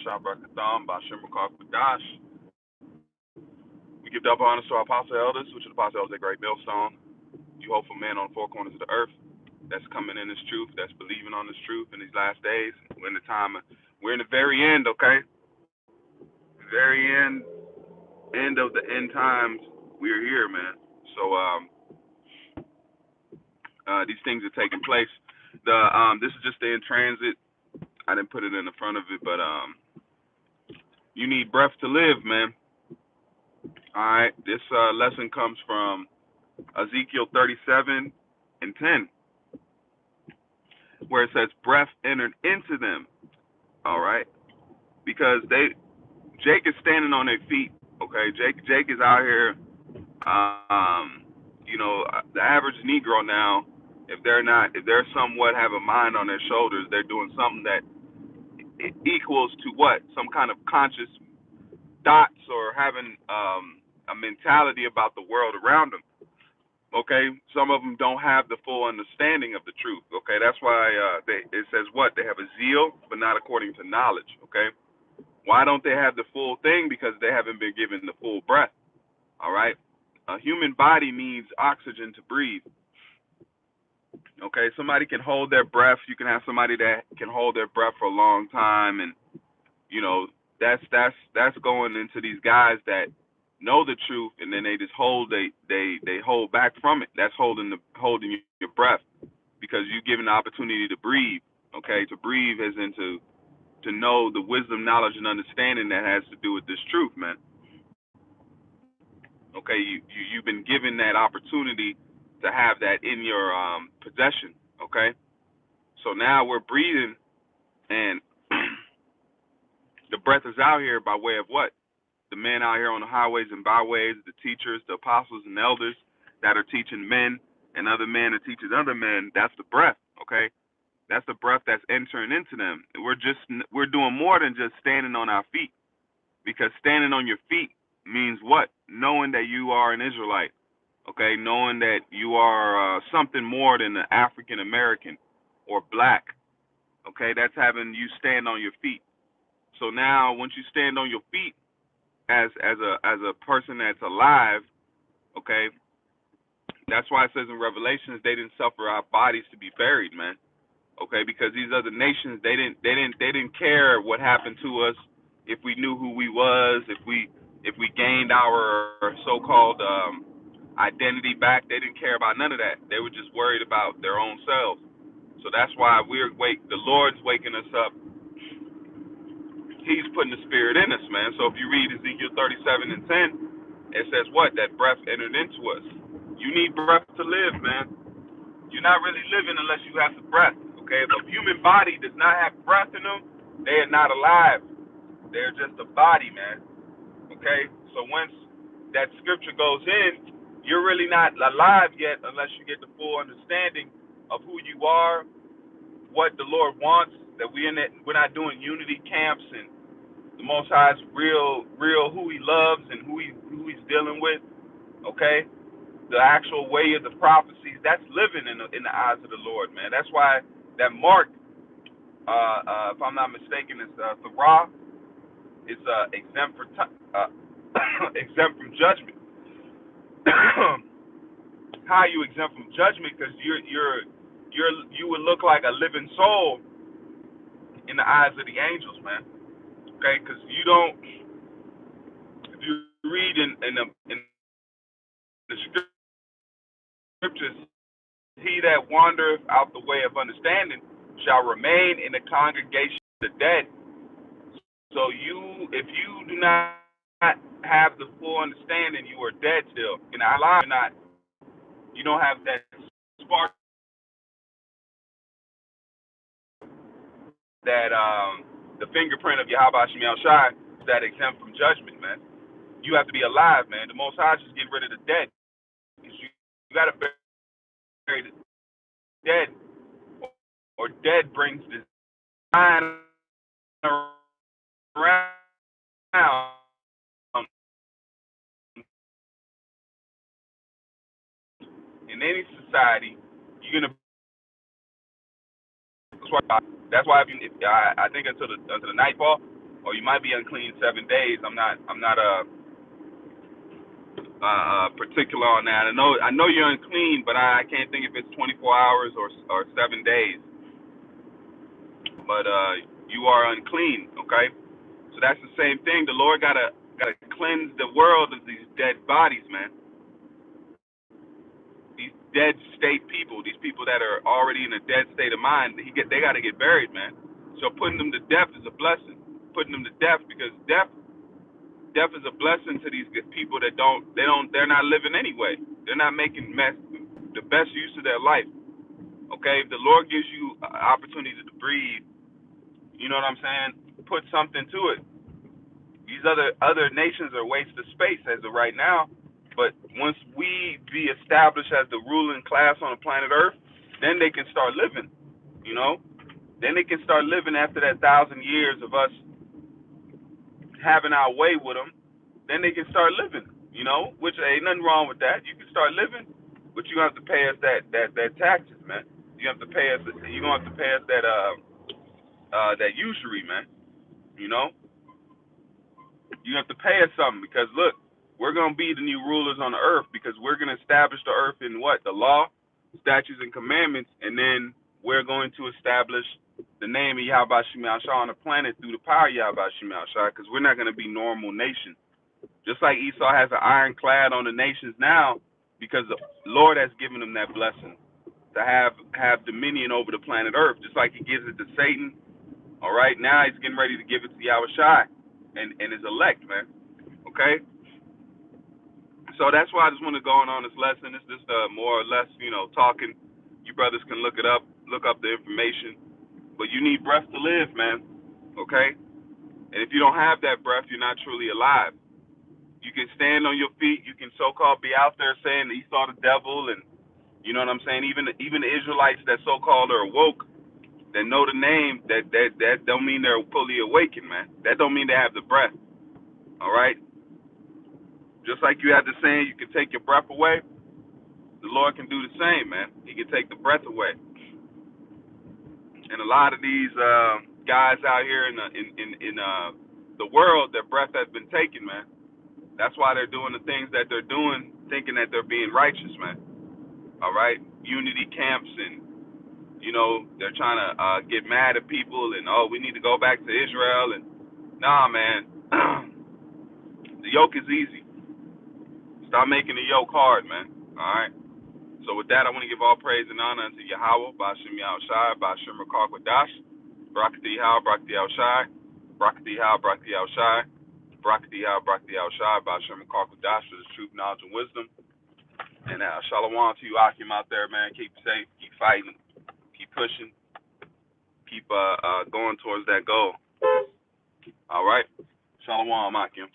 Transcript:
Shabbat Bashim Dash. We give double honors to our apostle elders, which are the apostle elders at Great Millstone. You hopeful men on the four corners of the earth that's coming in this truth, that's believing on this truth in these last days. We're in the very end, okay? Very end of the end times. We're here, man. So these things are taking place. This is just the in transit. I didn't put it in the front of it, but you need breath to live, man. All right. This lesson comes from Ezekiel 37:10, where it says, "Breath entered into them." All right, because Jake is standing on their feet. Okay, Jake is out here. The average Negro now, if they're somewhat have a mind on their shoulders, they're doing something that equals to what? Some kind of conscious thoughts or having a mentality about the world around them. Okay, some of them don't have the full understanding of the truth. Okay, that's why it says what? They have a zeal, but not according to knowledge. Okay, why don't they have the full thing? Because they haven't been given the full breath. All right, a human body needs oxygen to breathe. Okay, somebody can hold their breath. You can have somebody that can hold their breath for a long time, and that's going into these guys that know the truth, and then they just they hold back from it. That's holding your breath, because you're given the opportunity to breathe. Okay, to breathe is to know the wisdom, knowledge, and understanding that has to do with this truth, man. Okay, you've been given that opportunity to have that in your possession. Okay, so now we're breathing, and the breath is out here by way of what? The men out here on the highways and byways, the teachers, the apostles and elders that are teaching men, and other men that teaches other men. That's the breath, okay? That's the breath that's entering into them. We're doing more than just standing on our feet, because standing on your feet means what? Knowing that you are an Israelite, okay? Knowing that you are something more than an African American or black, okay? That's having you stand on your feet. So now, once you stand on your feet, as a person that's alive, okay. That's why it says in Revelations they didn't suffer our bodies to be buried, man. Okay, because these other nations they didn't care what happened to us if we knew who we was, if we gained our so-called identity back. They didn't care about none of that. They were just worried about their own selves. So that's why the Lord's waking us up. He's putting the spirit in us, man. So if you read Ezekiel 37:10, it says what? That breath entered into us. You need breath to live, man. You're not really living unless you have the breath, okay? If a human body does not have breath in them, they are not alive. They're just a body, man, okay? So once that scripture goes in, you're really not alive yet unless you get the full understanding of who you are, what the Lord wants, that we're not doing unity camps, and the Most High's real who He loves and who He's dealing with. Okay, the actual way of the prophecies, that's living in the eyes of the Lord, man. That's why that mark, if I'm not mistaken, is Thorah, is exempt exempt from judgment. How are you exempt from judgment? Because you would look like a living soul in the eyes of the angels, man. Okay, because you don't. If you read in the scriptures, he that wandereth out the way of understanding shall remain in the congregation of the dead. So if you do not have the full understanding, you are dead still. In our life, you don't have that spark, that the fingerprint of Yahweh Shemel Shai, that exempt from judgment, man. You have to be alive, man. The Most High just get rid of the dead. You got to bury the dead, or dead brings design around in any society. You're gonna. That's why I think until the nightfall, or you might be unclean 7 days. I'm not particular on that. I know you're unclean, but I can't think if it's 24 hours or 7 days. But you are unclean, okay? So that's the same thing. The Lord gotta cleanse the world of these dead bodies, man. These dead state people, these people that are already in a dead state of mind, they gotta get buried, man. So putting them to death is a blessing. Putting them to death, because death is a blessing to these people that they're not living anyway. They're not making the best use of their life. Okay, if the Lord gives you opportunity to breathe, you know what I'm saying? Put something to it. These other nations are waste of space as of right now. But once we be established as the ruling class on the planet Earth, then they can start living. You know, then they can start living after that 1,000 years of us having our way with them. Then they can start living. You know, which ain't nothing wrong with that. You can start living, but you have to pay us that taxes, man. You have to pay us. You gonna have to pay us that usury, man. You know, you have to pay us something, because look, we're gonna be the new rulers on the earth, because we're gonna establish the earth in what? The law, statutes, and commandments, and then we're going to establish the name of Yahweh Shem Yahshua on the planet through the power of Yahweh Shem Yahshua, because we're not gonna be normal nations. Just like Esau has an ironclad on the nations now, because the Lord has given them that blessing to have dominion over the planet Earth, just like He gives it to Satan. All right, now He's getting ready to give it to Yahushua and His elect, man. Okay, so that's why I just want to go on this lesson. It's just more or less, talking. You brothers can look up the information, but you need breath to live, man. Okay, and if you don't have that breath, you're not truly alive. You can stand on your feet. You can so-called be out there saying that you saw the devil, and you know what I'm saying. Even the Israelites that so-called are awoke, that know the name, that don't mean they're fully awakened, man. That don't mean they have the breath. All right. Just like you have the saying, you can take your breath away. The Lord can do the same, man. He can take the breath away. And a lot of these guys out here in the world, their breath has been taken, man. That's why they're doing the things that they're doing, thinking that they're being righteous, man. All right, unity camps, and they're trying to get mad at people, and we need to go back to Israel, and nah, man, the yoke is easy. Stop making the yoke hard, man. All right. So with that, I want to give all praise and honor unto Yahweh, Ba'ashem Yahushai, Ba'ashem Rakar Kwadash, Barakati Yahweh, Barakati Yahushai, Barakati Yahweh, Barakati Yahushai, Barakati Yahweh, Barakati Yahushai, Ba'ashem Rakar Kwadash, for the truth, knowledge, and wisdom. And shalom to you, Akim, out there, man. Keep safe, keep fighting, keep pushing, keep going towards that goal. All right. Shalom, Akim.